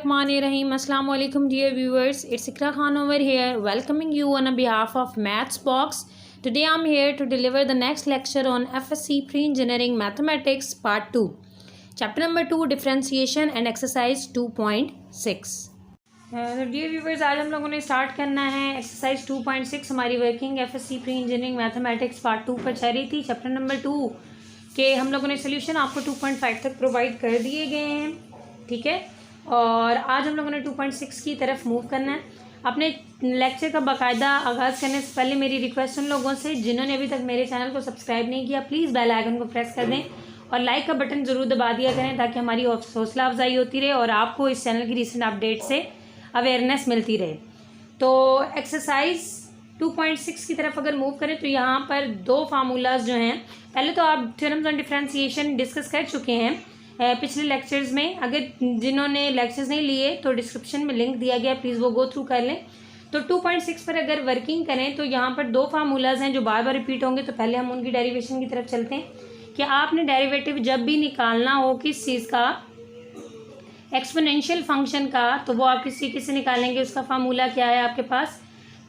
Bismillahirrahmanirrahim. Assalamu alaikum dear viewers. It's Ikra Khan over here welcoming you on behalf of Maths Box. Today I'm here to deliver the next lecture on FSC Pre-Engineering Mathematics Part 2. Chapter number 2 Differentiation and Exercise 2.6. तो dear viewers आज हम लोगों ने start करना है exercise 2.6 हमारी working FSc pre engineering mathematics part 2 पर चल रही थी। चैप्टर नंबर 2 के हम लोगों ने सोल्यूशन आपको 2.5 तक प्रोवाइड कर दिए गए हैं, ठीक है। और आज हम लोगों ने 2.6 की तरफ मूव करना है। अपने लेक्चर का बाकायदा आगाज़ करने से पहले मेरी रिक्वेस्ट उन लोगों से जिन्होंने अभी तक मेरे चैनल को सब्सक्राइब नहीं किया, प्लीज़ बेल आइकन को प्रेस कर दें और लाइक का बटन ज़रूर दबा दिया करें ताकि हमारी हौसला अफजाई होती रहे और आपको इस चैनल की रिसेंट अपडेट से अवेयरनेस मिलती रहे। तो एक्सरसाइज 2.6 की तरफ अगर मूव करें तो यहाँ पर दो फार्मूलाज जो हैं, पहले तो आप थ्योरम्स ऑन डिफरेंशिएशन डिस्कस कर चुके हैं पिछले लेक्चर्स में। अगर जिन्होंने लेक्चर्स नहीं लिए तो डिस्क्रिप्शन में लिंक दिया गया, प्लीज़ वो गो थ्रू कर लें। तो 2.6 पर अगर वर्किंग करें तो यहाँ पर दो फार्मूलाज हैं जो बार बार रिपीट होंगे। तो पहले हम उनकी डेरिवेशन की तरफ चलते हैं कि आपने डेरिवेटिव जब भी निकालना हो किस चीज़ का, एक्सपोनेंशियल फंक्शन का, तो वो आप किस तरीके से निकालेंगे, उसका फार्मूला क्या है आपके पास।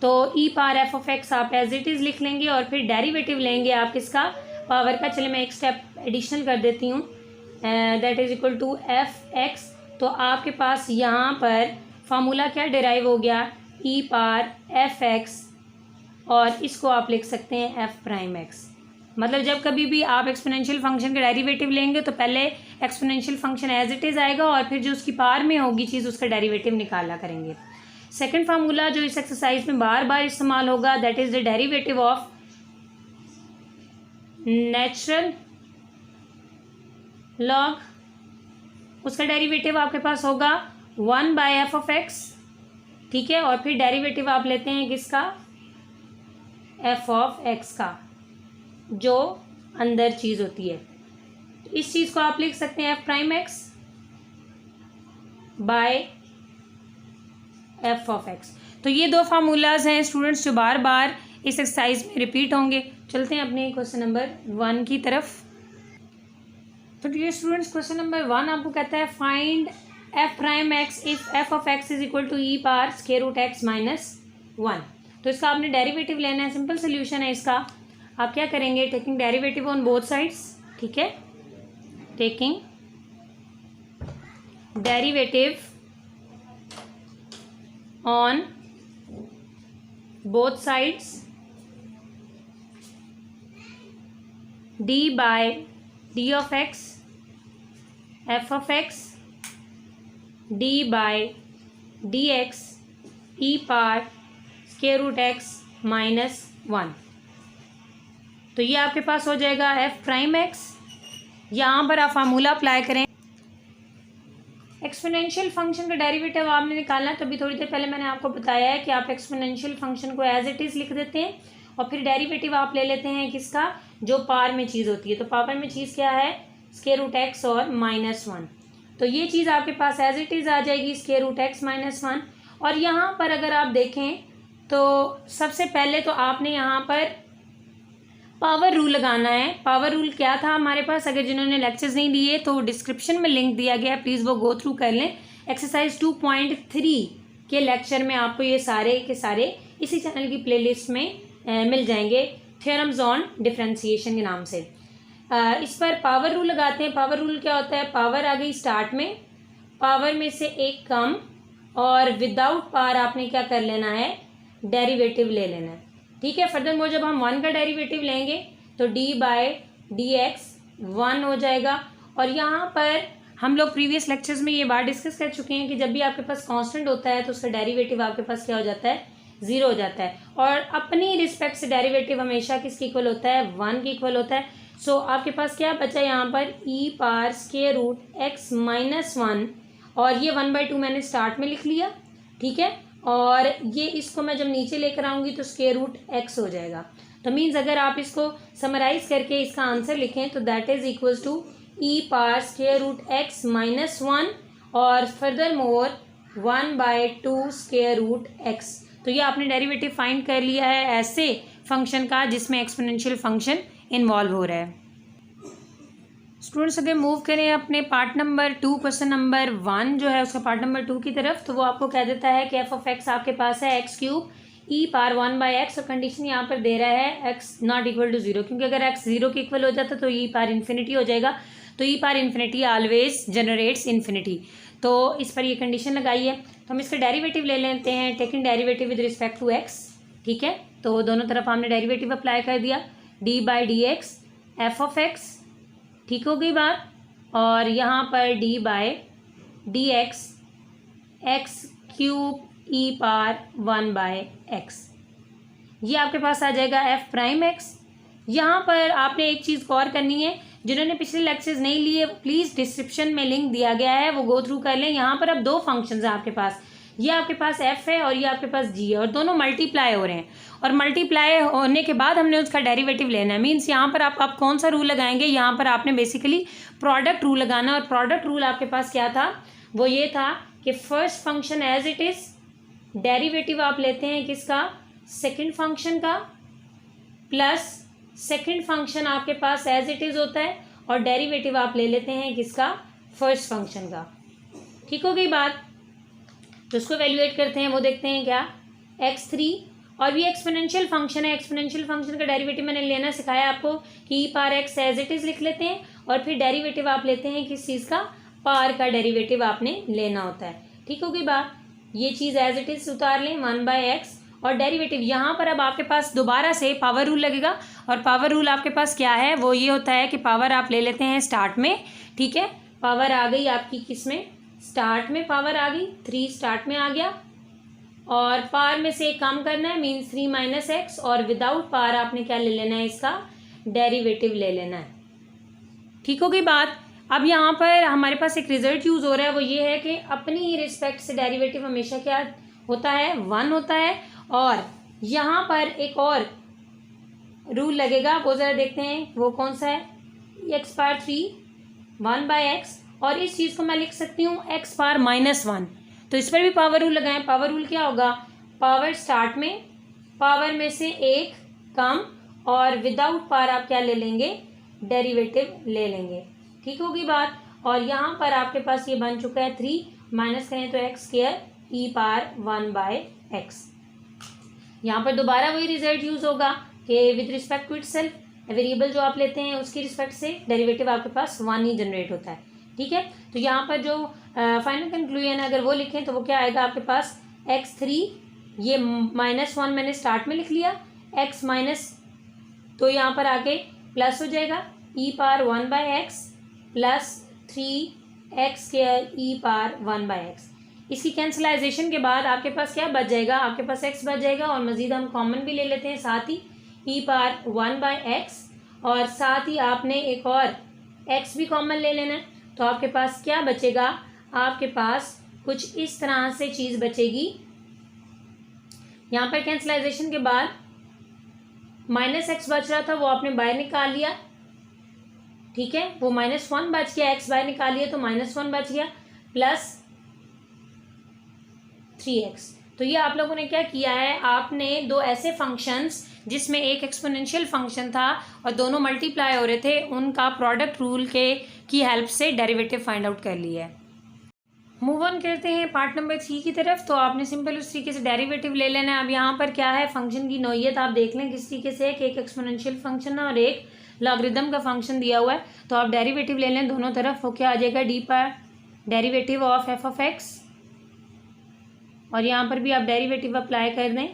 तो ई पावर एफ ऑफ एक्स आप एज इट इज़ लिख लेंगे और फिर डेरिवेटिव लेंगे आप किसका, पावर का। चलिए मैं एक स्टेप एडिशनल कर देती हूँ, that is equal to f x. तो आपके पास यहाँ पर फार्मूला क्या डिराइव हो गया, ई पावर एफ एक्स, और इसको आप लिख सकते हैं एफ प्राइम एक्स। मतलब जब कभी भी आप एक्सपोनेंशियल फंक्शन का डेरिवेटिव लेंगे तो पहले exponential function as it is आएगा और फिर जो उसकी पावर में होगी चीज़ उसका डेरिवेटिव निकाला करेंगे। सेकंड फार्मूला जो इस एक्सरसाइज में बार बार इस्तेमाल होगा, that is the derivative of natural log. उसका डेरिवेटिव आपके पास होगा 1/f ऑफ एक्स, ठीक है। और फिर डेरिवेटिव आप लेते हैं किसका, f ऑफ x का, जो अंदर चीज़ होती है। तो इस चीज़ को आप लिख सकते हैं f prime x by f of x। तो ये दो फार्मूलाज हैं स्टूडेंट्स जो बार बार इस एक्सरसाइज में रिपीट होंगे। चलते हैं अपने क्वेश्चन नंबर 1 की तरफ। तो डियर स्टूडेंट्स क्वेश्चन नंबर 1 आपको कहता है find f prime x if f of x is equal to e power square root x minus 1। तो इसका आपने डेरिवेटिव लेना है। सिंपल सोल्यूशन है इसका। आप क्या करेंगे, taking derivative on both sides, ठीक है। Taking derivative on both sides d by d of x f of x d by dx e power square root x minus 1। तो ये आपके पास हो जाएगा f प्राइम एक्स। यहाँ पर आप फार्मूला अप्लाई करें। एक्सपोनेंशियल फंक्शन का डेरिवेटिव आपने निकालना है। तो अभी थोड़ी देर पहले मैंने आपको बताया है कि आप एक्सपोनेंशियल फंक्शन को एज इट इज़ लिख देते हैं और फिर डेरिवेटिव आप ले लेते हैं किसका, जो पावर में चीज़ होती है। तो पावर में चीज़ क्या है, स्क्वायर रूट एक्स और माइनस 1। तो ये चीज़ आपके पास एज इट इज़ आ जाएगी, स्क्वायर रूट एक्स माइनस 1। और यहाँ पर अगर आप देखें तो सबसे पहले तो आपने यहाँ पर पावर रूल लगाना है। पावर रूल क्या था हमारे पास, अगर जिन्होंने लेक्चर्स नहीं लिए तो डिस्क्रिप्शन में लिंक दिया गया है, प्लीज़ वो गो थ्रू कर लें। एक्सरसाइज 2.3 के लेक्चर में आपको ये सारे के सारे इसी चैनल की प्लेलिस्ट में मिल जाएंगे, थ्योरम्स ऑन डिफरेंशिएशन के नाम से। इस पर पावर रूल लगाते हैं। पावर रूल क्या होता है, पावर आ गई स्टार्ट में, पावर में से एक कम और विदाउट पावर आपने क्या कर लेना है, डेरिवेटिव ले लेना है, ठीक है। फर्दर मोर जब हम 1 का डेरिवेटिव लेंगे तो d बाय डी एक्स 1 हो जाएगा। और यहाँ पर हम लोग प्रीवियस लेक्चर्स में ये बात डिस्कस कर चुके हैं कि जब भी आपके पास कांस्टेंट होता है तो उसका डेरिवेटिव आपके पास क्या हो जाता है, 0 हो जाता है। और अपनी रिस्पेक्ट से डेरिवेटिव हमेशा किसके इक्वल होता है, 1 के इक्वल होता है। सो आपके पास क्या बचा यहाँ पर, e power square root x minus 1, और ये 1/2 मैंने स्टार्ट में लिख लिया, ठीक है। और ये इसको मैं जब नीचे लेकर आऊँगी तो स्क्वायर रूट एक्स हो जाएगा। तो मीन्स अगर आप इसको समराइज करके इसका आंसर लिखें तो that is equals to e power square root x minus 1 और furthermore 1/2 square root x. तो ये आपने डेरिवेटिव फाइंड कर लिया है ऐसे फंक्शन का जिसमें एक्सपोनेंशियल फंक्शन इन्वॉल्व हो रहा है। स्टूडेंट्स अगर मूव करें अपने पार्ट नंबर 2 क्वेश्चन नंबर 1 जो है उसका पार्ट नंबर 2 की तरफ, तो वो आपको कह देता है कि एफ ऑफ एक्स आपके पास है x cube e power 1/x, और कंडीशन यहाँ पर दे रहा है एक्स नॉट इक्वल टू 0, क्योंकि अगर एक्स 0 के इक्वल हो जाता तो ई पार इन्फिनिटी हो जाएगा, तो ई पार इन्फिनिटी ऑलवेज जनरेट्स इन्फिनिटी। तो इस पर ये कंडीशन लगाई है, तो हम इसका डेरिवेटिव ले लेते हैं, taking derivative with respect to x. ठीक है, तो दोनों तरफ हमने डेरिवेटिव अप्लाई कर दिया, d by d x f of x, ठीक हो गई बात, और यहाँ पर d by d x x cube e power 1/x, ये आपके पास आ जाएगा एफ प्राइम एक्स। यहाँ पर आपने एक चीज़ गौर करनी है, जिन्होंने पिछले लेक्चर्स नहीं लिए प्लीज़ डिस्क्रिप्शन में लिंक दिया गया है वो गो थ्रू कर लें। यहाँ पर अब दो फंक्शंस हैं आपके पास, ये आपके पास एफ है और ये आपके पास जी है, और दोनों मल्टीप्लाई हो रहे हैं, और मल्टीप्लाई होने के बाद हमने उसका डेरिवेटिव लेना है। मीन्स यहाँ पर आप कौन सा रूल लगाएंगे, यहाँ पर आपने बेसिकली प्रोडक्ट रूल लगाना है, और प्रोडक्ट रूल आपके पास क्या था, वो ये था कि first function as it is, derivative आप लेते हैं किसका, सेकंड फंक्शन का, प्लस सेकंड फंक्शन आपके पास एज इट इज़ होता है, और डेरिवेटिव आप ले लेते हैं किसका, फर्स्ट फंक्शन का। ठीक हो गई बात, तो उसको वैल्यूएट करते हैं, वो देखते हैं क्या, x3, और ये एक्सपोनेंशियल फंक्शन है, एक्सपोनेंशियल फंक्शन का डेरिवेटिव मैंने लेना सिखाया आपको कि ई power x as it is लिख लेते हैं, और फिर डेरिवेटिव आप लेते हैं किस चीज़ का, पार का डेरिवेटिव आपने लेना होता है। ठीक हो गई बात, ये चीज़ एज इट इज़ उतार लें 1/x, और डेरिवेटिव यहाँ पर अब आपके पास दोबारा से पावर रूल लगेगा, और पावर रूल आपके पास क्या है, वो ये होता है कि पावर आप ले लेते हैं स्टार्ट में। ठीक है, पावर आ गई आपकी किस में, स्टार्ट में पावर आ गई, 3 स्टार्ट में आ गया, और पार में से कम करना है, मीन्स 3 - x, और विदाउट पार आपने क्या ले लेना है, इसका डेरिवेटिव ले लेना है। ठीक हो गई बात। अब यहाँ पर हमारे पास एक रिजल्ट यूज़ हो रहा है, वो ये है कि अपनी ही रिस्पेक्ट से डेरिवेटिव हमेशा क्या होता है, 1 होता है, और यहाँ पर एक और रूल लगेगा, वो ज़रा देखते हैं वो कौन सा है, एक्स पार 3 1/x, और इस चीज़ को मैं लिख सकती हूँ एक्स पार -1, तो इस पर भी पावर रूल लगाएं। पावर रूल क्या होगा, पावर स्टार्ट में, पावर में से एक कम, और विदाउट पार आप क्या ले लेंगे, डेरिवेटिव ले लेंगे। ठीक होगी बात, और यहाँ पर आपके पास ये बन चुका है 3, माइनस करें तो x² ई पार 1/x। यहाँ पर दोबारा वही रिजल्ट यूज़ होगा कि with respect to itself variable जो आप लेते हैं उसकी रिस्पेक्ट से डेरिवेटिव आपके पास 1 ही जनरेट होता है। ठीक है, तो यहाँ पर जो फाइनल कंक्लूजन अगर वो लिखें तो वो क्या आएगा आपके पास, x3, ये -1 मैंने स्टार्ट में लिख लिया, x माइनस, तो यहाँ पर आके प्लस हो जाएगा ई पार 1/x प्लस 3x² ई पार 1/x। इसकी कैंसलाइजेशन के बाद आपके पास क्या बच जाएगा, आपके पास x बच जाएगा, और मज़ीद हम कॉमन भी ले लेते हैं साथ ही, ई पार 1/x, और साथ ही आपने एक और x भी कॉमन ले लेना है, तो आपके पास क्या बचेगा, आपके पास कुछ इस तरह से चीज़ बचेगी। यहाँ पर कैंसलाइजेशन के बाद -x बच रहा था वो आपने बाहर निकाल लिया, ठीक है, वो -1 बच गया, x बाहर निकाल लिया तो -1 बच गया, प्लस 3x। तो ये आप लोगों ने क्या किया है, आपने दो ऐसे फंक्शंस जिसमें एक एक्सपोनेंशियल फंक्शन था और दोनों मल्टीप्लाई हो रहे थे, उनका प्रोडक्ट रूल की हेल्प से डेरिवेटिव फाइंड आउट कर लिया है। मूव ऑन करते हैं पार्ट नंबर 3 की तरफ। तो आपने सिंपल उस तरीके से डेरिवेटिव ले लेना है। अब यहाँ पर क्या है, फंक्शन की नौइयत आप देख लें किस तरीके से है कि एक एक्सपोनेंशियल फंक्शन है और एक लॉगरिदम का फंक्शन दिया हुआ है, तो आप डेरिवेटिव ले लें दोनों तरफ, वो क्या आ जाएगा, डी पर derivative of f of x, और यहाँ पर भी आप डेरिवेटिव अप्लाई कर दें,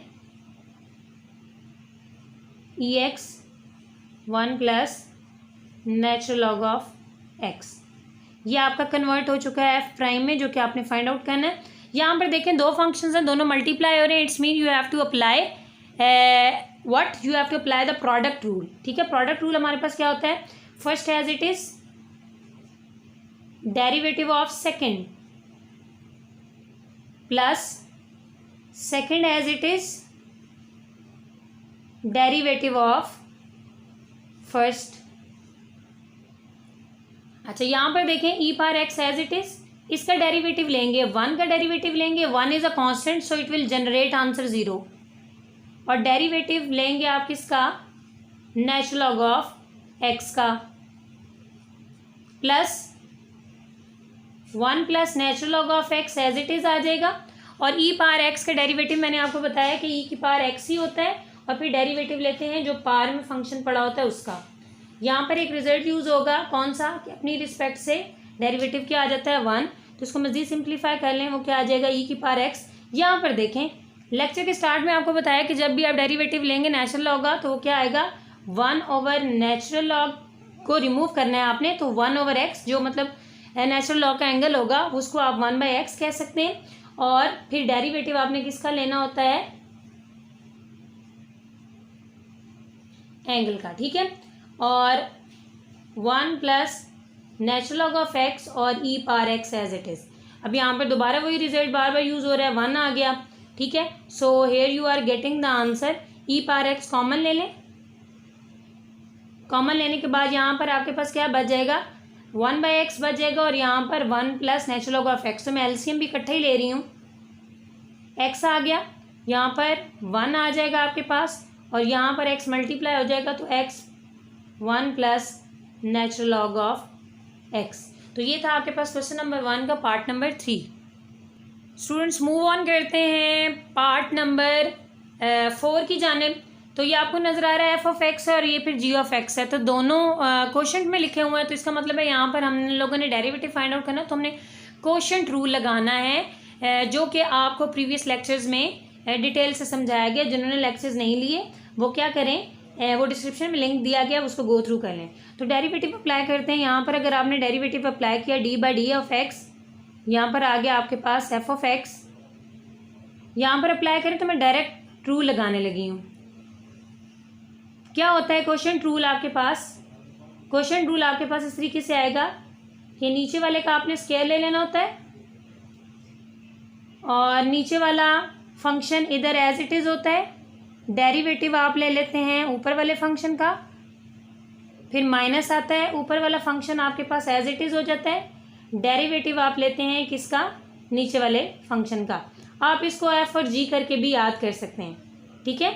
e x 1 plus natural log of x. ये आपका कन्वर्ट हो चुका है एफ प्राइम में, जो कि आपने फाइंड आउट करना है। यहाँ पर देखें दो फंक्शंस हैं, दोनों मल्टीप्लाई हो रहे हैं, it's mean you have to apply what, you have to apply the product rule. ठीक है, प्रोडक्ट रूल हमारे पास क्या होता है, first as it is derivative of second plus second as it is derivative of first. अच्छा, यहाँ पर देखें e power x as it is, इसका डेरिवेटिव लेंगे, 1 का डेरिवेटिव लेंगे, 1 is a constant so it will generate answer 0, और derivative लेंगे आप किसका, नेचुरल लॉग ऑफ एक्स का, plus 1 plus natural log of x as it is आ जाएगा। और ई पावर एक्स का डेरिवेटिव मैंने आपको बताया कि ई की पावर एक्स ही होता है, और फिर डेरिवेटिव लेते हैं जो पावर में फंक्शन पड़ा होता है उसका। यहाँ पर एक रिजल्ट यूज़ होगा कौन सा, कि अपनी रिस्पेक्ट से डेरिवेटिव क्या आ जाता है 1, तो इसको मज़ीद सिंप्लीफाई कर लें, वो क्या आ जाएगा ई की पावर एक्स। यहाँ पर देखें लेक्चर के स्टार्ट में आपको बताया कि जब भी आप डेरिवेटिव लेंगे नेचुरल लॉग का, तो वो क्या आएगा 1 ओवर नेचुरल लॉग को रिमूव करना है आपने, तो 1 ओवर एक्स जो मतलब नेचुरल लॉग का एंगल होगा उसको आप 1/x कह सकते हैं। और फिर डेरिवेटिव आपने किसका लेना होता है, एंगल का, ठीक है। और 1 plus natural log of x और e power x as it is. अब यहाँ पर दोबारा वही रिजल्ट बार बार यूज़ हो रहा है, 1 आ गया, ठीक है। So here you are getting the answer, e power x common ले लें। कॉमन लेने के बाद यहाँ पर आपके पास क्या बच जाएगा, 1/x बच जाएगा, और यहाँ पर 1 plus natural log of x, तो मैं एलसीएम भी इकट्ठा ही ले रही हूँ। x आ गया, यहाँ पर 1 आ जाएगा आपके पास, और यहाँ पर x मल्टीप्लाई हो जाएगा, तो x 1 plus natural log of x। तो ये था आपके पास क्वेश्चन नंबर 1 का part number 3। Students move on करते हैं पार्ट नंबर 4 की जानिब। तो ये आपको नज़र आ रहा है f(x) और ये फिर g(x) है, तो दोनों क्वोशंट में लिखे हुए हैं, तो इसका मतलब है यहाँ पर हम लोगों ने डेरिवेटिव फाइंड आउट करना, तो हमने क्वोशंट रूल लगाना है, जो कि आपको प्रीवियस लेक्चर्स में डिटेल से समझाया गया। जिन्होंने लेक्चर्स नहीं लिए वो क्या करें, वो डिस्क्रिप्शन में लिंक दिया गया, उसको गो थ्रू कर लें। तो डेरिवेटिव अप्लाई करते हैं। यहाँ पर अगर आपने डेरिवेटिव अप्लाई किया d/d(x), यहाँ पर आ गया आपके पास f(x), यहाँ पर अप्लाई करें तो मैं डायरेक्ट रूल लगाने लगी हूँ। क्या होता है क्वोशंट रूल आपके पास, क्वोशंट रूल आपके पास इस तरीके से आएगा कि नीचे वाले का आपने स्क्वायर ले लेना होता है, और नीचे वाला फंक्शन इधर एज इट इज़ होता है, डेरिवेटिव आप ले लेते हैं ऊपर वाले फंक्शन का, फिर माइनस आता है, ऊपर वाला फंक्शन आपके पास एज इट इज़ हो जाता है, डेरिवेटिव आप लेते हैं किसका, नीचे वाले फंक्शन का। आप इसको एफ और जी करके भी याद कर सकते हैं, ठीक है।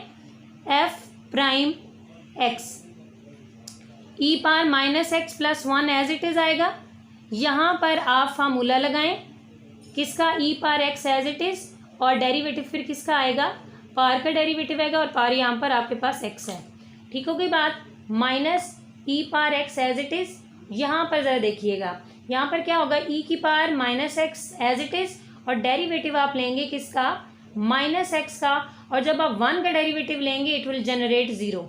F prime x e power minus x plus 1 as it is आएगा। यहाँ पर आप फार्मूला लगाएं किसका, e power x as it is, और डेरिवेटिव फिर किसका आएगा, पावर का डेरिवेटिव आएगा, और पावर यहाँ पर आपके पास एक्स है, ठीक हो गई बात। Minus e power x as it is, यहाँ पर ज़रा देखिएगा, यहाँ पर क्या होगा, ई की power minus x as it is, और डेरिवेटिव आप लेंगे किसका, माइनस एक्स का, और जब आप 1 का डेरिवेटिव लेंगे इट विल जनरेट 0,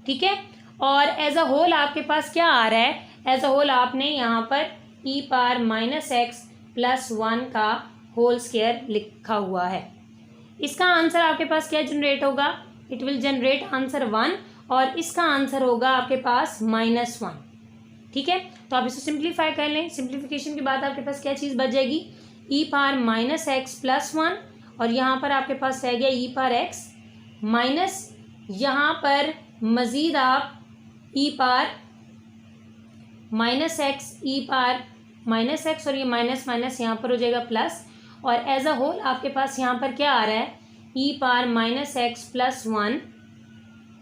ठीक है। और एज अ होल आपके पास क्या आ रहा है, एज अ होल आपने यहाँ पर e power minus x plus 1 का होल स्क्वायर लिखा हुआ है। इसका आंसर आपके पास क्या जनरेट होगा, इट विल जनरेट आंसर 1, और इसका आंसर होगा आपके पास -1, ठीक है। तो आप इसको सिंप्लीफाई कर लें। सिंप्लीफिकेशन के बाद आपके पास क्या चीज़ बच जाएगी, ई पावर माइनस एक्स प्लस 1, और यहाँ पर आपके पास रह गया ई पावर एक्स माइनस, यहाँ पर मज़ीद आप ई power minus x, e power minus x, और ये माइनस माइनस यहाँ पर हो जाएगा प्लस, और एज अ होल आपके पास यहाँ पर क्या आ रहा है, e power minus x plus 1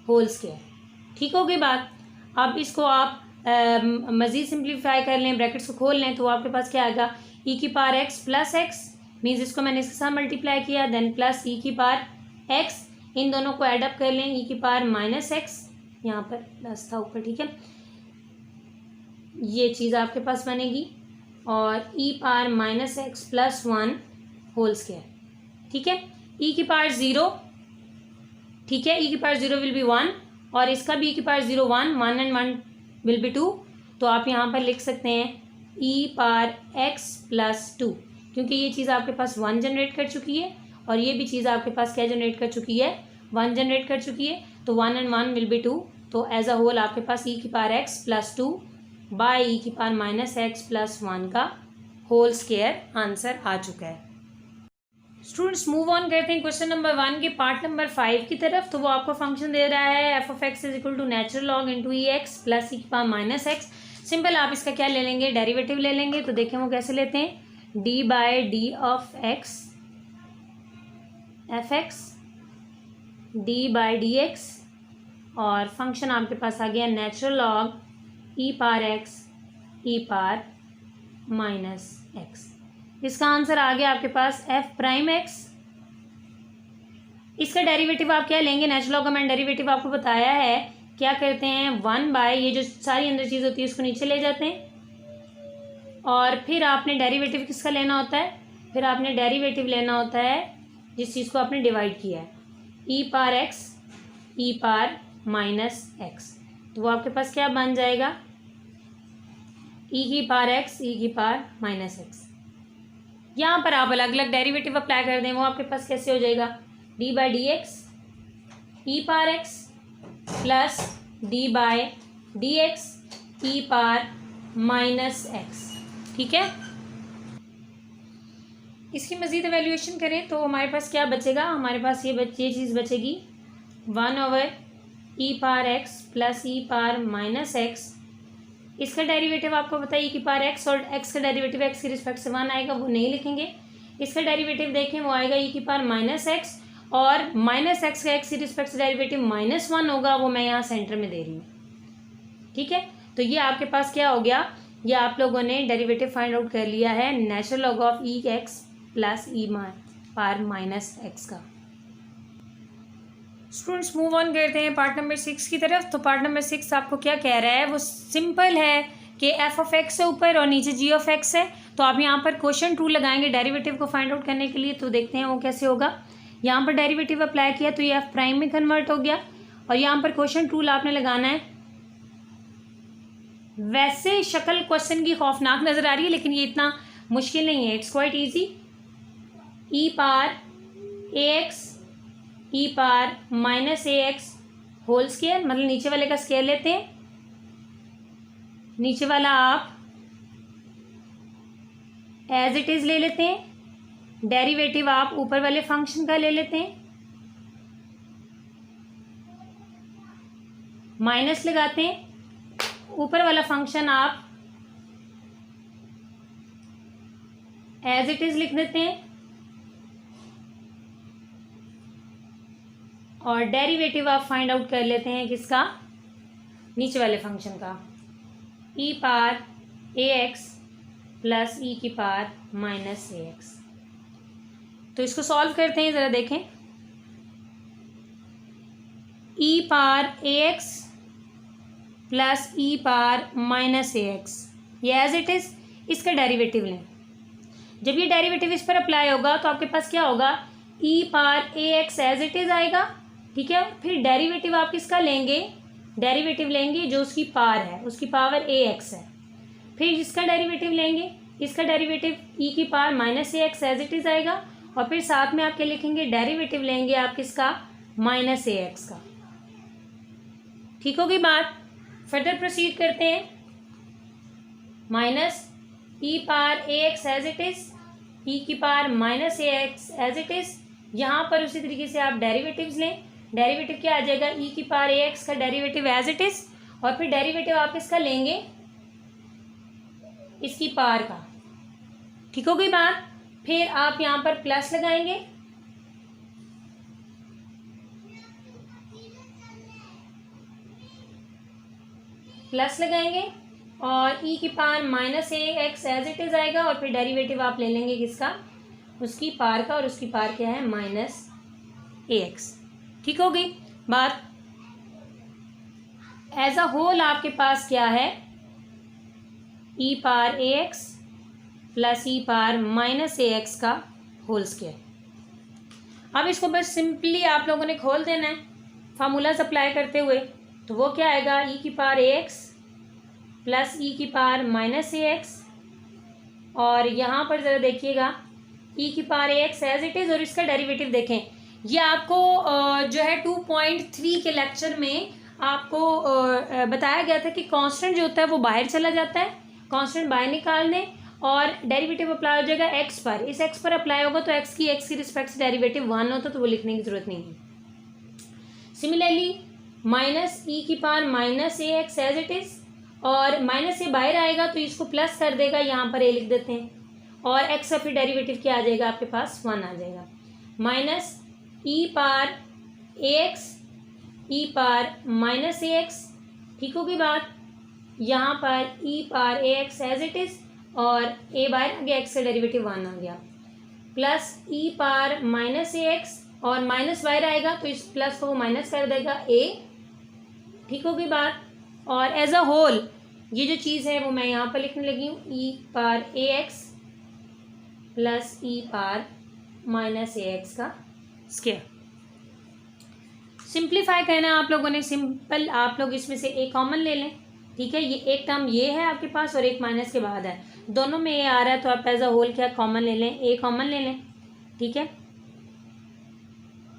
whole square, ठीक हो गई बात। अब इसको आप मज़ीद सिंप्लीफाई कर लें, ब्रैकेट्स को खोल लें, तो आपके पास क्या आएगा, ई की power x plus x, means इसको मैंने इसके साथ मल्टीप्लाई किया, देन प्लस ई की पावर एक्स, इन दोनों को ऐड अप कर लें, ई की पावर माइनस एक्स, यहाँ पर प्लस था ऊपर, ठीक है, ये चीज़ आपके पास बनेगी, और e power minus x plus 1 whole square, ठीक है। ई की पावर 0, ठीक है, ई की पावर 0 विल बी 1, और इसका भी ई की पावर 0 1 एंड 1 विल बी 2, तो आप यहाँ पर लिख सकते हैं ई पावर एक्स प्लस 2, क्योंकि ये चीज़ आपके पास 1 जनरेट कर चुकी है, और ये भी चीज़ आपके पास क्या जनरेट कर चुकी है, 1 जनरेट कर चुकी है, तो 1 एंड 1 विल बी 2, तो एज अ होल आपके पास ई की पावर एक्स प्लस 2 बाय ई की पावर माइनस एक्स प्लस 1 का होल स्क्वायर आंसर आ चुका है। स्टूडेंट्स मूव ऑन करते हैं क्वेश्चन नंबर 1 के पार्ट नंबर 5 की तरफ। तो वो आपको फंक्शन दे रहा है f(x) is equal to natural log into e x plus e की पावर माइनस एक्स। सिंपल आप इसका क्या ले लेंगे, डेरिवेटिव ले लेंगे। तो देखें वो कैसे लेते हैं, d/d of x f(x) d/dx, और फंक्शन आपके पास आ गया natural log e power x e power minus x. इसका आंसर आ गया आपके पास एफ प्राइम एक्स। इसका डेरिवेटिव आप क्या लेंगे, नेचुरल लॉग का मैंने डेरिवेटिव आपको बताया है, क्या करते हैं 1/, ये जो सारी अंदर चीज़ होती है उसको नीचे ले जाते हैं, और फिर आपने डेरिवेटिव किसका लेना होता है, फिर आपने डेरिवेटिव लेना होता है जिस चीज़ को आपने डिवाइड किया है, ई power x e power minus x. तो वो आपके पास क्या बन जाएगा, ई की पार एक्स ई की पार माइनस एक्स। यहाँ पर आप अलग अलग डेरिवेटिव अप्लाई कर दें, वो आपके पास कैसे हो जाएगा, d by d x e power x plus d by d x e power minus x. ठीक है, इसकी मज़ीद एवेल्यूएशन करें तो हमारे पास क्या बचेगा, हमारे पास ये चीज़ बचेगी 1/, ई power x plus e power minus x. इसका डेरिवेटिव आपको पता है ई की पार एक्स, और एक्स का डेरिवेटिव एक्स के रिस्पेक्ट से 1 आएगा, वो नहीं लिखेंगे। इसका डेरिवेटिव देखें वो आएगा ई की पार माइनस एक्स, और माइनस एक्स का एक्स के रिस्पेक्ट से डेरिवेटिव -1 होगा, वो मैं यहाँ सेंटर में दे रही हूँ। ठीक है, तो ये आपके पास क्या हो गया, ये आप लोगों ने डेरिवेटिव फाइंड आउट कर लिया है natural log of e x plus e power minus x का। स्टूडेंट्स मूव ऑन करते हैं पार्ट नंबर 6 की तरफ। तो पार्ट नंबर 6 आपको क्या कह रहा है, वो सिंपल है कि एफ ऑफ एक्स है ऊपर और नीचे जी ऑफ एक्स है। तो आप यहाँ पर क्वेश्चन टू लगाएंगे डेरिवेटिव को फाइंड आउट करने के लिए, तो देखते हैं वो कैसे होगा। यहाँ पर डेरिवेटिव अप्लाई किया तो ये एफ प्राइम में कन्वर्ट हो गया, और यहाँ पर क्वेश्चन टूल आपने लगाना है। वैसे शक्ल क्वेश्चन की खौफनाक नज़र आ रही है, लेकिन ये इतना मुश्किल नहीं है, it's quite easy. E power a x e power minus a x whole square, मतलब नीचे वाले का स्केयर लेते हैं, नीचे वाला आप एज इट इज़ ले लेते हैं, डेरिवेटिव आप ऊपर वाले फंक्शन का ले लेते हैं, माइनस लगाते हैं, ऊपर वाला फंक्शन आप एज इट इज़ लिख देते हैं, और डेरिवेटिव आप फाइंड आउट कर लेते हैं किसका, नीचे वाले फंक्शन का, ई power a x plus e की पार माइनस ए एक्स। तो इसको सॉल्व करते हैं, ज़रा देखें। E power a x plus e power minus a x, ये एज इट इज़, इसका डेरिवेटिव लें। जब ये डेरिवेटिव इस पर अप्लाई होगा तो आपके पास क्या होगा, ई power a x as it is आएगा। ठीक है, फिर डेरिवेटिव आप किसका लेंगे, डेरिवेटिव लेंगे जो उसकी पार है, उसकी पावर ए एक्स है। फिर जिसका डेरिवेटिव लेंगे, इसका डेरिवेटिव ई की power minus a x as it is आएगा, और फिर साथ में आप क्या लिखेंगे, डेरिवेटिव लेंगे आप किसका, माइनस ए एक्स का। ठीक होगी बात, फर्दर प्रोसीड करते हैं। Minus e power a x as it is, e की power minus a x as it is. यहाँ पर उसी तरीके से आप डेरिवेटिव्स लें, डेरिवेटिव क्या आ जाएगा, ई की पावर ए एक्स का डेरिवेटिव एज इट इज़, और फिर डेरिवेटिव आप इसका लेंगे इसकी पावर का। ठीक हो गई बात, फिर आप यहाँ पर प्लस लगाएंगे, प्लस लगाएंगे, और ई की power minus a x as it is आएगा, और फिर डेरिवेटिव आप ले लेंगे किसका, उसकी पावर का, और उसकी पावर क्या है, माइनस ए एक्स। ठीक हो गई बात। एज अ होल आपके पास क्या है, e power a x plus e power minus a x का होल स्क्वायर। अब इसको बस सिंपली आप लोगों ने खोल देना है फार्मूलाज अप्लाई करते हुए, तो वो क्या आएगा, ई की power a x plus e की पावर माइनस ए एक्स, और यहाँ पर ज़रा देखिएगा ई की power a x as it is, और इसका डेरिवेटिव देखें। ये आपको जो है 2.3 के लेक्चर में आपको बताया गया था कि कांस्टेंट जो होता है वो बाहर चला जाता है, कांस्टेंट बाहर निकाल दें, और डेरिवेटिव अप्लाई हो जाएगा एक्स पर। इस एक्स पर अप्लाई होगा तो एक्स की रिस्पेक्ट से डेरिवेटिव 1 होता, तो वो लिखने की ज़रूरत नहीं है। सिमिलरली माइनस ई की power minus a x as it is, और माइनस ए बाहर आएगा तो इसको प्लस कर देगा, यहाँ पर ए लिख देते हैं, और एक्स का फिर डेरिवेटिव क्या आ जाएगा आपके पास, 1 आ जाएगा। Minus e power a x e power minus a x. ठीक होगी बात। यहाँ पर e power a x as it is और ए बाहर आ गया, एक्स का डेरिवेटिव 1 आ गया, plus e power minus a x और माइनस बाहर आएगा तो इस प्लस को वो माइनस कर देगा ए। ठीक होगी बात। और एज अ होल ये जो चीज़ है वो मैं यहाँ पर लिखने लगी हूँ, ई power a x plus e power minus a x का स्क्वायर। सिंप्लीफाई करना है आप लोगों ने, सिंपल आप लोग इसमें से एक कॉमन ले लें। ठीक है, ये एक टर्म ये है आपके पास और एक माइनस के बाद है, दोनों में ए आ रहा है तो आप एज अ होल क्या कॉमन ले लें, ए कॉमन ले लें। ठीक है,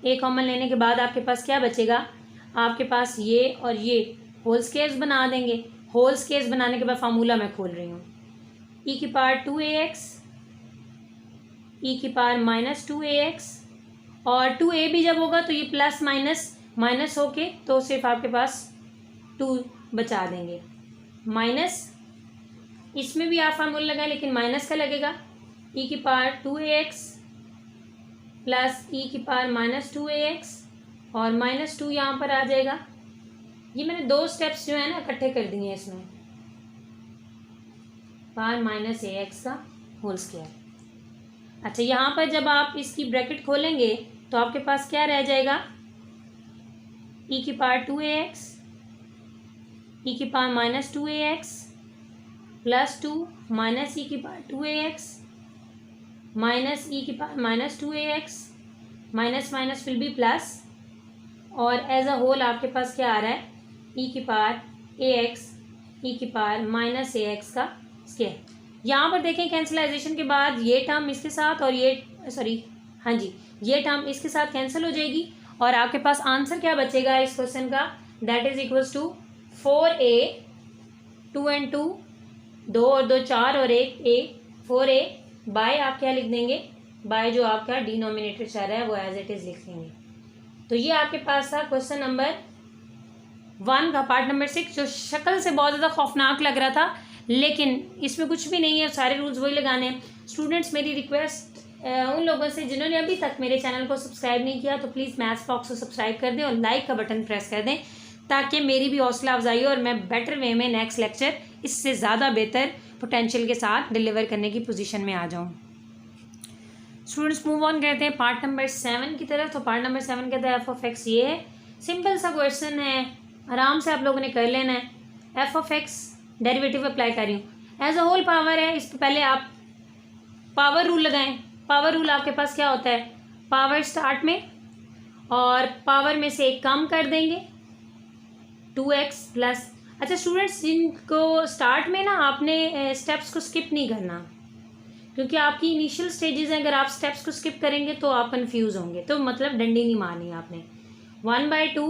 ए कॉमन लेने के बाद आपके पास क्या बचेगा, आपके पास ये और ये होल स्क्वायर्स बना देंगे। होल स्क्वायर्स बनाने के बाद फार्मूला मैं खोल रही हूँ, ई की पावर 2ax, ई की पावर माइनस 2ax और 2a भी जब होगा तो ये प्लस माइनस माइनस होके तो सिर्फ आपके पास 2 बचा देंगे। माइनस इसमें भी आप फार्मूला लगाएं लेकिन माइनस का लगेगा, ई की पावर 2ax प्लस ई की पावर माइनस 2ax और माइनस 2 यहाँ पर आ जाएगा। ये मैंने 2 स्टेप्स जो है ना इकट्ठे कर दिए हैं इसमें, पावर माइनस ए एक्स का होल स्क्वायर। अच्छा, यहाँ पर जब आप इसकी ब्रैकेट खोलेंगे तो आपके पास क्या रह जाएगा, ई की पावर 2ax, ई की power minus 2ax plus 2 minus ई की पावर 2ax माइनस ई की power minus 2ax minus minus will be plus और एज अ होल आपके पास क्या आ रहा है, ई की पावर ax ई की पावर माइनस ax का स्क्वायर। यहाँ पर देखें कैंसिलाइजेशन के बाद ये टर्म इसके साथ और ये हाँ जी ये टर्म इसके साथ कैंसिल हो जाएगी और आपके पास आंसर क्या बचेगा इस क्वेश्चन का, that is equals to 4a 2 and 2 2 और 2 4 और 1 a 4a बाय आप क्या लिख देंगे, बाय जो आपका डिनोमिनेटर चाह रहा है वो एज इट इज लिख देंगे। तो ये आपके पास था क्वेश्चन नंबर 1 का पार्ट नंबर 6, जो शक्ल से बहुत ज़्यादा खौफनाक लग रहा था लेकिन इसमें कुछ भी नहीं है, सारे रूल्स वही लगाने हैं। स्टूडेंट्स, मेरी रिक्वेस्ट उन लोगों से जिन्होंने अभी तक मेरे चैनल को सब्सक्राइब नहीं किया तो प्लीज़ मैथ्स बॉक्स को सब्सक्राइब कर दें और लाइक का बटन प्रेस कर दें ताकि मेरी भी हौसला अफजाई हो और मैं बेटर वे में नेक्स्ट लेक्चर इससे ज़्यादा बेहतर पोटेंशियल के साथ डिलीवर करने की पोजीशन में आ जाऊँ। स्टूडेंट्स, मूव ऑन करते हैं पार्ट नंबर 7 की तरफ। तो पार्ट नंबर 7 कहता है एफ ऑफ एक्स ये है, सिंपल सा क्वेश्चन है, आराम से आप लोगों ने कर लेना है। F of x derivative apply कर रही हूँ, एज अ होल पावर है, इसके पहले आप पावर रूल लगाएं। पावर रूल आपके पास क्या होता है, पावर स्टार्ट में और पावर में से एक कम कर देंगे 2x प्लस। अच्छा स्टूडेंट्स, जिनको स्टार्ट में ना आपने स्टेप्स को स्किप नहीं करना क्योंकि आपकी इनिशियल स्टेजेस हैं, अगर आप स्टेप्स को स्किप करेंगे तो आप कंफ्यूज होंगे, तो मतलब डंडी नहीं मारनी आपने। 1/2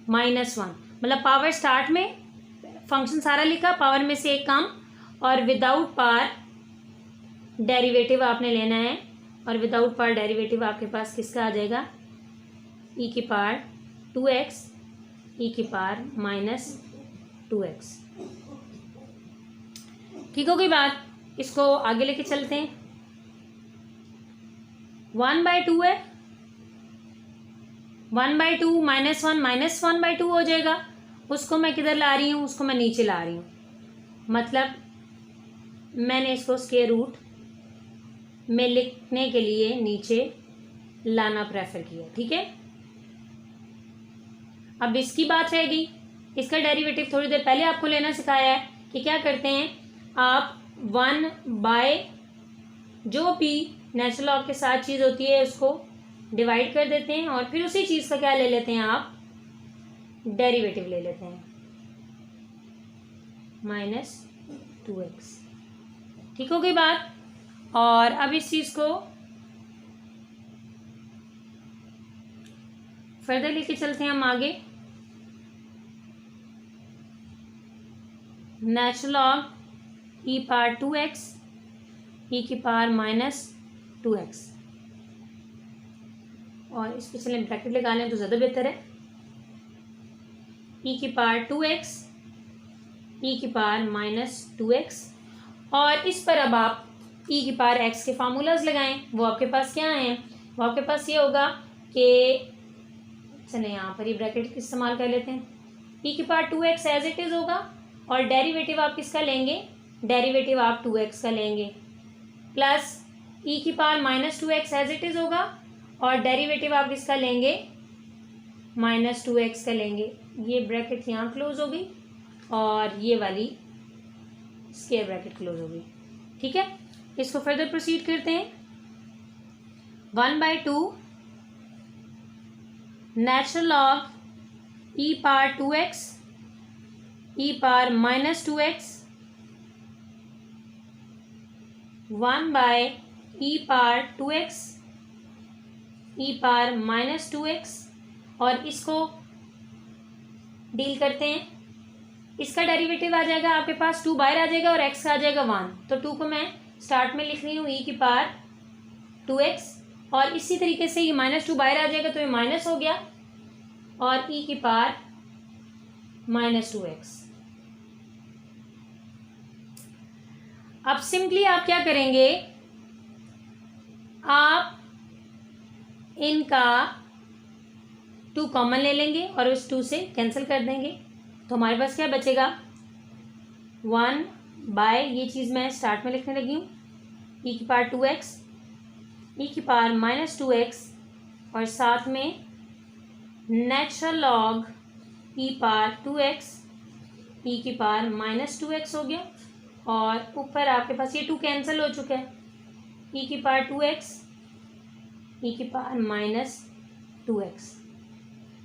-1 मतलब पावर स्टार्ट में फंक्शन सारा लिखा, पावर में से एक कम और विदाउट पावर डेरिवेटिव आपने लेना है और विदाउट पावर डेरिवेटिव आपके पास किसका आ जाएगा, ई की पावर 2x ई की पावर -2x। ठीक हो गई बात, इसको आगे लेके चलते हैं। 1/2 है, 1/2 -1 -1/2 हो जाएगा, उसको मैं किधर ला रही हूँ, उसको मैं नीचे ला रही हूँ, मतलब मैंने इसको स्क्वायर रूट में लिखने के लिए नीचे लाना प्रेफर किया। ठीक है, अब इसकी बात रह गई, इसका डेरिवेटिव थोड़ी देर पहले आपको लेना सिखाया है कि क्या करते हैं आप 1/, जो भी नेचुरल लॉग के साथ चीज़ होती है उसको डिवाइड कर देते हैं और फिर उसी चीज़ का क्या ले लेते हैं आप, डेरिवेटिव ले लेते हैं -2x। ठीक हो गई बात। और अब इस चीज़ को फर्दर लेके चलते हैं हम आगे। Natural log e power 2x ई की पावर -2x और इस पे चलें ब्रैकेट लगा लें तो ज़्यादा बेहतर है। ई की पावर 2x ई की पावर -2x और इस पर अब आप ई की पावर x के फार्मूलाज लगाएं। वो आपके पास क्या हैं, वो आपके पास ये होगा कि चलें यहाँ पर ये ब्रैकेट इस्तेमाल कर लेते हैं, ई की power 2x as it is होगा और डेरिवेटिव आप किसका लेंगे, डेरिवेटिव आप 2x का लेंगे, प्लस ई की power -2x as it is होगा, और डेरिवेटिव आप किसका लेंगे, -2x का लेंगे। ये ब्रैकेट यहाँ क्लोज हो गई और ये वाली स्क्वायर ब्रैकेट क्लोज हो गई। ठीक है, इसको फर्दर प्रोसीड करते हैं। 1/2 natural log e power 2x e power -2x 1/e power 2x e power -2x, और इसको डील करते हैं। इसका डेरिवेटिव आ जाएगा आपके पास 2 बाहर आ जाएगा और x का आ जाएगा 1, तो 2 को मैं स्टार्ट में लिख रही हूँ e की पावर 2x, और इसी तरीके से ये -2 बाहर आ जाएगा तो ये माइनस हो गया, और e की पावर -2x। अब सिंपली आप क्या करेंगे, आप इनका 2 कॉमन ले लेंगे और उस 2 से कैंसिल कर देंगे, तो हमारे पास क्या बचेगा, 1/, ये चीज़ मैं स्टार्ट में लिखने लगी हूँ, e की पावर 2x ई की पावर -2x, और साथ में natural log e power 2x ई की पावर -2x हो गया, और ऊपर आपके पास ये 2 कैंसिल हो चुका है, ई की पावर 2x ई की पावर -2x।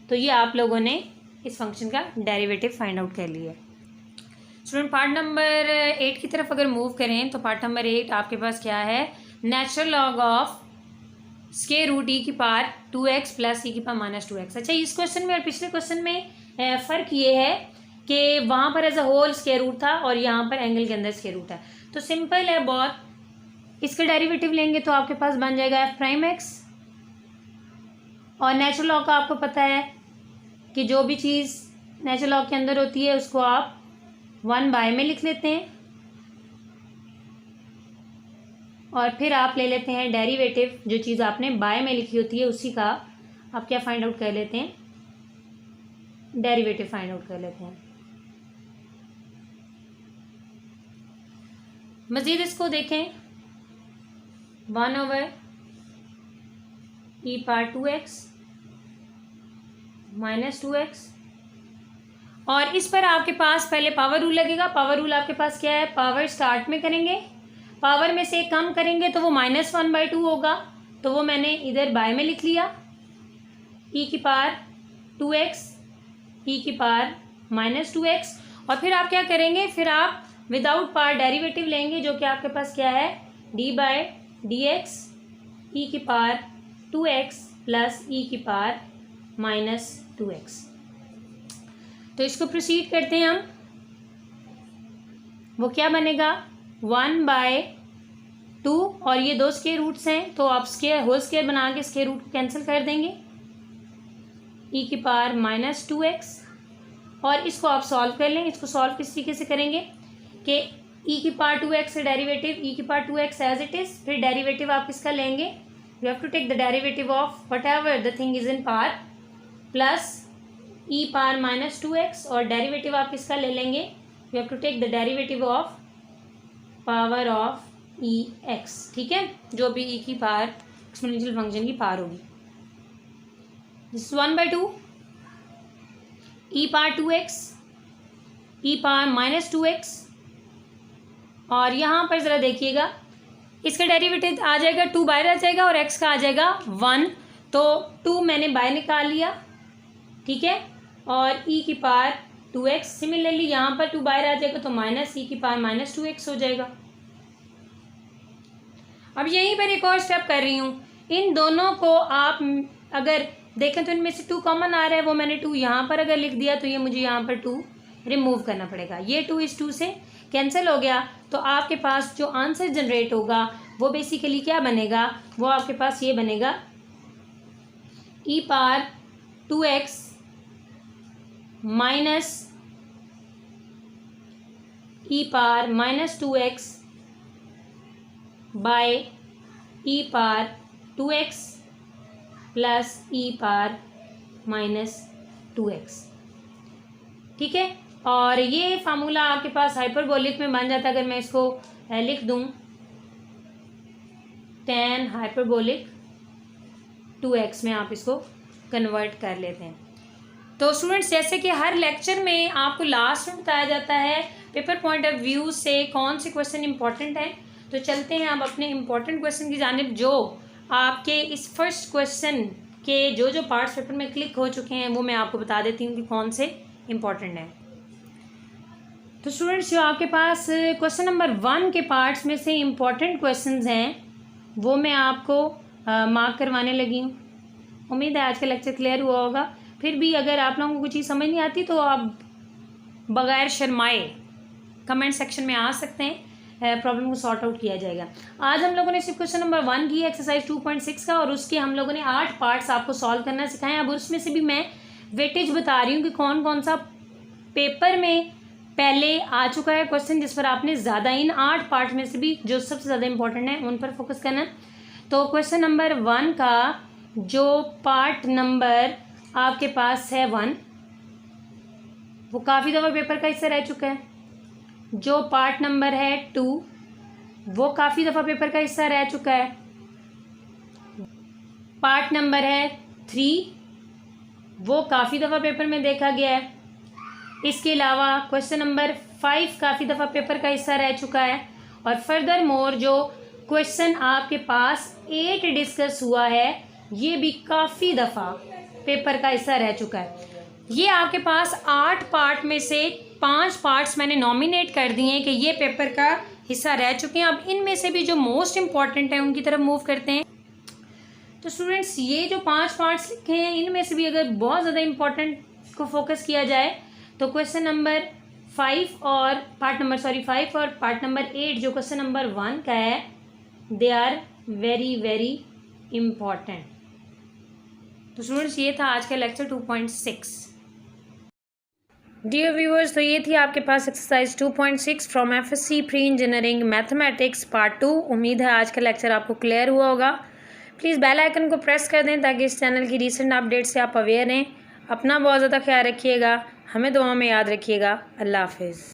तो ये आप लोगों ने इस फंक्शन का डेरिवेटिव फाइंड आउट कर लिया है। स्टूडेंट पार्ट नंबर 8 की तरफ अगर मूव करें तो पार्ट नंबर 8 आपके पास क्या है, natural log of square root e की पावर 2x प्लस ई की पावर -2x। अच्छा, इस क्वेश्चन में और पिछले क्वेश्चन में फ़र्क ये है कि वहाँ पर as a whole square root था और यहाँ पर एंगल के अंदर स्क्वायर रूट है, तो सिंपल है बहुत। इसका डेरिवेटिव लेंगे तो आपके पास बन जाएगा f'(x), और नेचुरल लॉग का आपको पता है कि जो भी चीज़ नेचुरल लॉग के अंदर होती है उसको आप 1/, में लिख लेते हैं, और फिर आप ले लेते हैं डेरिवेटिव, जो चीज़ आपने बाय में लिखी होती है उसी का आप क्या फाइंड आउट कर लेते हैं, डेरिवेटिव फाइंड आउट कर लेते हैं। मज़ीद इसको देखें, 1/e पावर 2x -2x, और इस पर आपके पास पहले पावर रूल लगेगा। पावर रूल आपके पास क्या है, पावर स्टार्ट में करेंगे, पावर में से कम करेंगे तो वो -1/2 होगा, तो वो मैंने इधर बाय में लिख लिया, e की पावर 2x ई की पावर -2x, और फिर आप क्या करेंगे, फिर आप विदाउट पावर डेरिवेटिव लेंगे, जो कि आपके पास क्या है, d/dx ई की पावर 2x प्लस ई की पावर -2x। तो इसको प्रोसीड करते हैं हम, वो क्या बनेगा, 1/2, और ये 2 स्क्वायर रूट्स हैं तो आप स्क्वायर होल स्क्वायर बना के स्क्वायर रूट को कैंसिल कर देंगे, ई की पावर -2x, और इसको आप सॉल्व कर लें। इसको सॉल्व किस तरीके से करेंगे कि ई की पावर 2x से डेरिवेटिव ई की power 2x as it is, फिर डेरिवेटिव आप किसका लेंगे, you have to take the derivative of whatever the thing is in power, plus e power -2x, और डेरिवेटिव आप किसका ले लेंगे, you have to take the derivative of power of e x. ठीक है, जो भी ई की पावर एक्सपोनेंशियल फंक्शन की पावर होगी, this 1/2 e power 2x e power -2x, और यहाँ पर ज़रा देखिएगा, इसका डेरिवेटिव आ जाएगा 2 बाहर आ जाएगा और x का आ जाएगा 1, तो 2 मैंने बाहर निकाल लिया। ठीक है, और e की पावर 2x, सिमिलरली यहाँ पर 2 बाहर आ जाएगा तो -e की पावर -2x हो जाएगा। अब यहीं पर एक और स्टेप कर रही हूँ, इन दोनों को आप अगर देखें तो इनमें से 2 कॉमन आ रहा है, वो मैंने 2 यहाँ पर अगर लिख दिया तो ये मुझे यहाँ पर 2 रिमूव करना पड़ेगा, ये 2 इस 2 से कैंसिल हो गया, तो आपके पास जो आंसर जनरेट होगा वो बेसिकली क्या बनेगा, वो आपके पास ये बनेगा, ई power 2x minus e power -2x bye ई power 2x plus e power -2x। ठीक है, और ये फार्मूला आपके पास हाइपरबोलिक में बन जाता है। अगर मैं इसको लिख दूं, tan हाइपरबोलिक 2x में आप इसको कन्वर्ट कर लेते हैं। तो स्टूडेंट्स, जैसे कि हर लेक्चर में आपको लास्ट में बताया जाता है पेपर पॉइंट ऑफ व्यू से कौन से क्वेश्चन इंपॉर्टेंट हैं, तो चलते हैं अब अपने इंपॉर्टेंट क्वेश्चन की जानिब, जो आपके इस फर्स्ट क्वेश्चन के जो पार्ट्स पेपर में क्लिक हो चुके हैं वो मैं आपको बता देती हूँ कि कौन से इंपॉर्टेंट हैं। तो स्टूडेंट्स, जो आपके पास क्वेश्चन नंबर 1 के पार्ट्स में से इम्पॉर्टेंट क्वेश्चंस हैं वो मैं आपको मार्क करवाने लगी हूँ। उम्मीद है आज का लेक्चर क्लियर हुआ होगा। फिर भी अगर आप लोगों को कुछ चीज़ समझ नहीं आती तो आप बगैर शर्माए कमेंट सेक्शन में आ सकते हैं, प्रॉब्लम को सॉर्ट आउट किया जाएगा। आज हम लोगों ने सिर्फ क्वेश्चन नंबर 1 की एक्सरसाइज 2.6 का, और उसके हम लोगों ने 8 पार्ट्स आपको सॉल्व करना सिखाए। अब उसमें से भी मैं वेटेज बता रही हूँ कि कौन कौन सा पेपर में पहले आ चुका है क्वेश्चन, जिस पर आपने ज़्यादा इन 8 पार्ट में से भी जो सबसे ज़्यादा इंपॉर्टेंट है उन पर फोकस करना। तो क्वेश्चन नंबर 1 का जो पार्ट नंबर आपके पास है 1, वो काफ़ी दफ़ा पेपर का हिस्सा रह चुका है। जो पार्ट नंबर है 2, वो काफ़ी दफ़ा पेपर का हिस्सा रह चुका है। पार्ट नंबर है 3, वो काफ़ी दफ़ा पेपर में देखा गया है। इसके अलावा क्वेश्चन नंबर 5 काफ़ी दफ़ा पेपर का हिस्सा रह चुका है। और फर्दर मोर जो क्वेश्चन आपके पास 8 डिस्कस हुआ है, ये भी काफ़ी दफ़ा पेपर का हिस्सा रह चुका है। ये आपके पास 8 पार्ट में से 5 पार्ट्स मैंने नॉमिनेट कर दिए हैं कि ये पेपर का हिस्सा रह चुके हैं। अब इनमें से भी जो मोस्ट इम्पॉर्टेंट है उनकी तरफ मूव करते हैं। तो स्टूडेंट्स, ये जो 5 पार्ट्स लिखे हैं इनमें से भी अगर बहुत ज़्यादा इम्पॉर्टेंट को फोकस किया जाए तो क्वेश्चन नंबर 5 और पार्ट नंबर 8 जो क्वेश्चन नंबर 1 का है, they are very very important. तो स्टूडेंट्स, ये था आज का लेक्चर 2.6। डियर व्यूअर्स, तो ये थी आपके पास exercise 2.6 from FSc pre engineering mathematics part 2। उम्मीद है आज का लेक्चर आपको क्लियर हुआ होगा। प्लीज़ बेल आइकन को प्रेस कर दें ताकि इस चैनल की रीसेंट अपडेट से आप अवेयर रहें। अपना बहुत ज़्यादा ख्याल रखिएगा, हमें दुआ में याद रखिएगा। अल्लाह हाफिज़।